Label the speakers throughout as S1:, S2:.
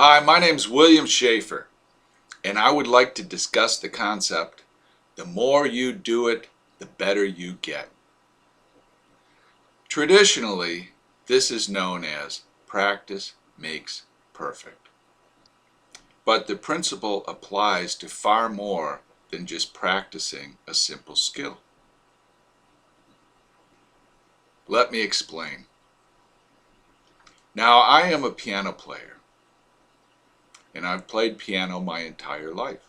S1: Hi, my name's William Schaeffer, and I would like to discuss the concept, the more you do it, the better you get. Traditionally, this is known as practice makes perfect. But the principle applies to far more than just practicing a simple skill. Let me explain. Now, I am a piano player, and I've played piano my entire life.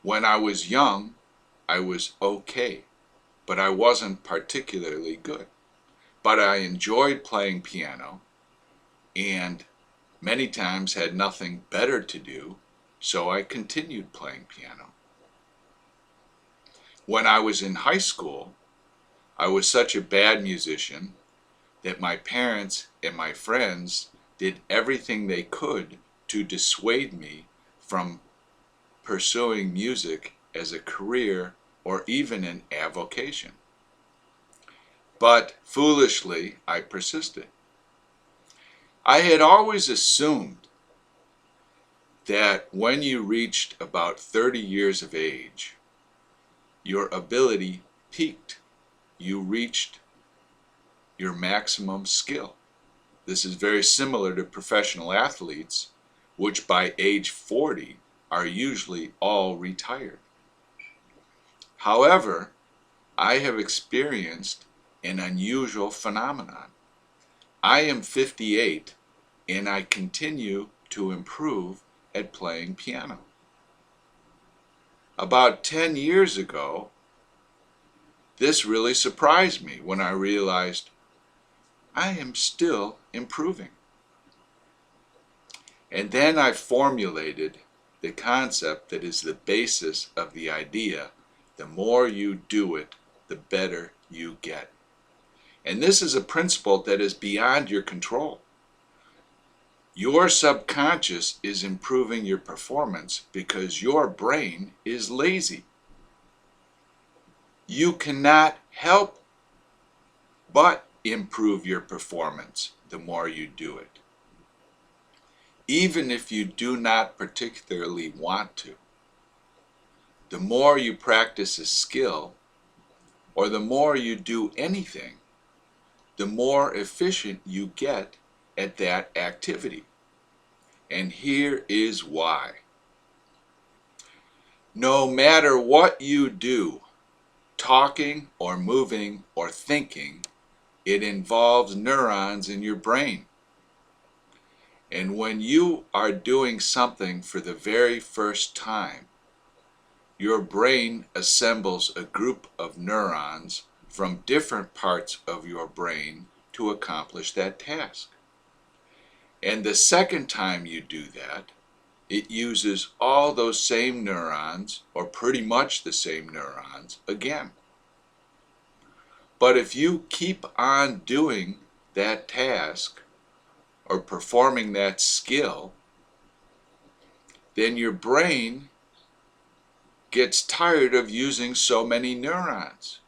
S1: When I was young, I was okay, but I wasn't particularly good. But I enjoyed playing piano and many times had nothing better to do, so I continued playing piano. When I was in high school, I was such a bad musician that my parents and my friends did everything they could to dissuade me from pursuing music as a career or even an avocation. But foolishly, I persisted. I had always assumed that when you reached about 30 years of age, your ability peaked. You reached your maximum skill. This is very similar to professional athletes, which by age 40 are usually all retired. However, I have experienced an unusual phenomenon. I am 58 and I continue to improve at playing piano. About 10 years ago, this really surprised me when I realized I am still improving. And then I formulated the concept that is the basis of the idea, the more you do it, the better you get. And this is a principle that is beyond your control. Your subconscious is improving your performance because your brain is lazy. You cannot help but improve your performance the more you do it, even if you do not particularly want to. The more you practice a skill, or the more you do anything, the more efficient you get at that activity. And here is why. No matter what you do, talking or moving or thinking, it involves neurons in your brain. And when you are doing something for the very first time, your brain assembles a group of neurons from different parts of your brain to accomplish that task. And the second time you do that, it uses all those same neurons, or pretty much the same neurons, again. But if you keep on doing that task or performing that skill, then your brain gets tired of using so many neurons.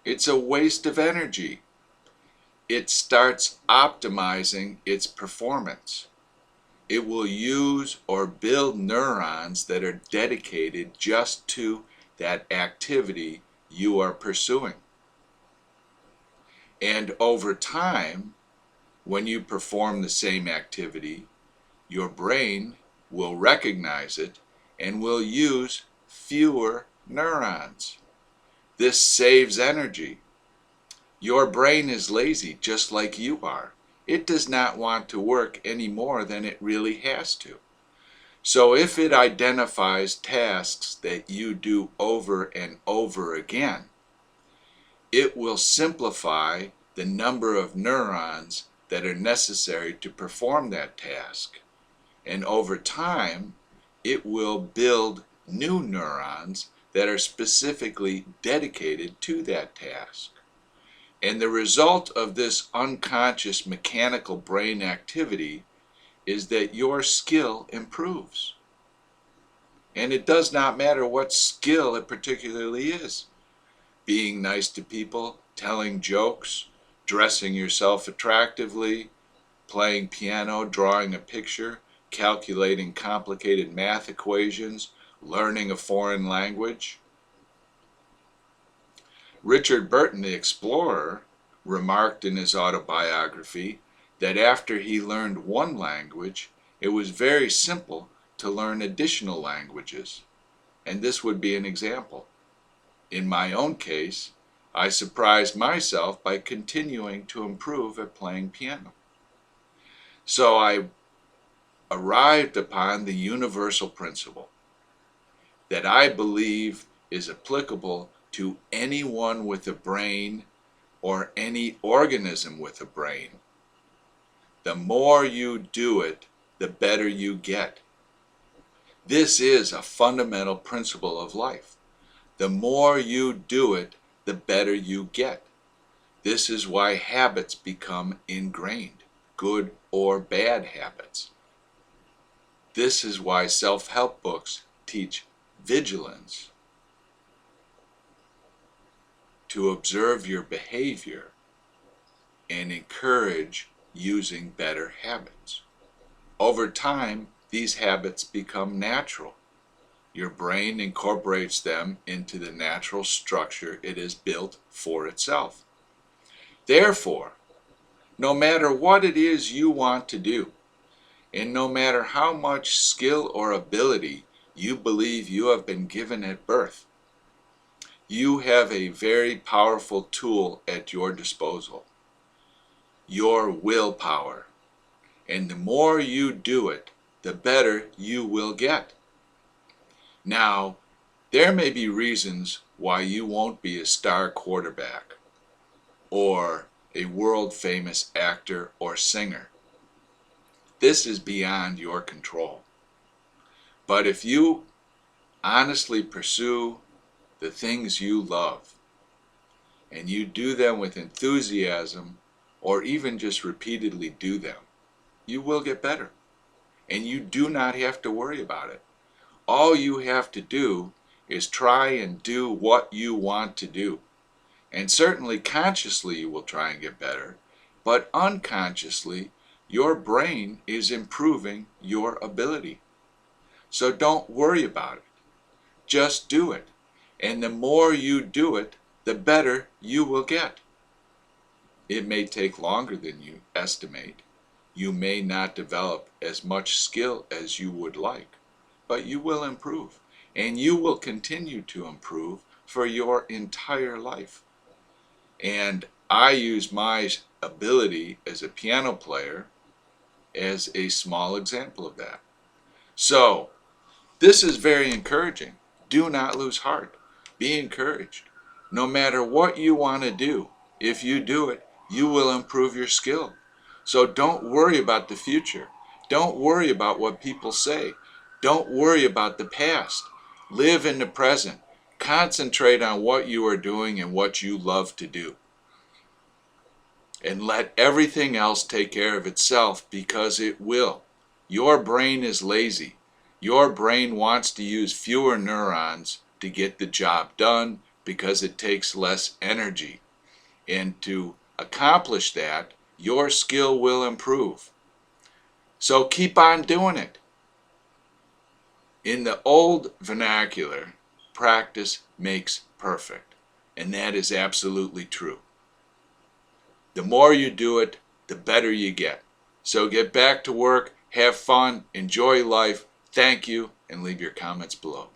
S1: It's a waste of energy. It starts optimizing its performance. It will use or build neurons that are dedicated just to that activity you are pursuing. And over time, when you perform the same activity, your brain will recognize it and will use fewer neurons. This saves energy. Your brain is lazy just like you are. It does not want to work any more than it really has to. So if it identifies tasks that you do over and over again, it will simplify the number of neurons that are necessary to perform that task. And over time, it will build new neurons that are specifically dedicated to that task. And the result of this unconscious mechanical brain activity is that your skill improves. And it does not matter what skill it particularly is. Being nice to people, telling jokes, dressing yourself attractively, playing piano, drawing a picture, calculating complicated math equations, learning a foreign language. Richard Burton, the explorer, remarked in his autobiography that after he learned one language, it was very simple to learn additional languages. And this would be an example. In my own case, I surprised myself by continuing to improve at playing piano. So I arrived upon the universal principle that I believe is applicable to anyone with a brain or any organism with a brain. The more you do it, the better you get. This is a fundamental principle of life. The more you do it, the better you get. This is why habits become ingrained, good or bad habits. This is why self-help books teach vigilance, to observe your behavior and encourage using better habits. Over time, these habits become natural. Your brain incorporates them into the natural structure it has built for itself. Therefore, no matter what it is you want to do, and no matter how much skill or ability you believe you have been given at birth, you have a very powerful tool at your disposal, your willpower. And the more you do it, the better you will get. Now, there may be reasons why you won't be a star quarterback or a world-famous actor or singer. This is beyond your control. But if you honestly pursue the things you love, and you do them with enthusiasm, or even just repeatedly do them, you will get better. And you do not have to worry about it. All you have to do is try and do what you want to do. And certainly consciously you will try and get better, but unconsciously your brain is improving your ability. So don't worry about it. Just do it. And the more you do it, the better you will get. It may take longer than you estimate. You may not develop as much skill as you would like, but you will improve. And you will continue to improve for your entire life. And I use my ability as a piano player as a small example of that. So, this is very encouraging. Do not lose heart. Be encouraged. No matter what you want to do, if you do it, you will improve your skill. So don't worry about the future. Don't worry about what people say. Don't worry about the past. Live in the present. Concentrate on what you are doing and what you love to do. And let everything else take care of itself, because it will. Your brain is lazy. Your brain wants to use fewer neurons to get the job done because it takes less energy. And to accomplish that, your skill will improve. So keep on doing it. In the old vernacular, practice makes perfect. And that is absolutely true. The more you do it, the better you get. So get back to work, have fun, enjoy life. Thank you, and leave your comments below.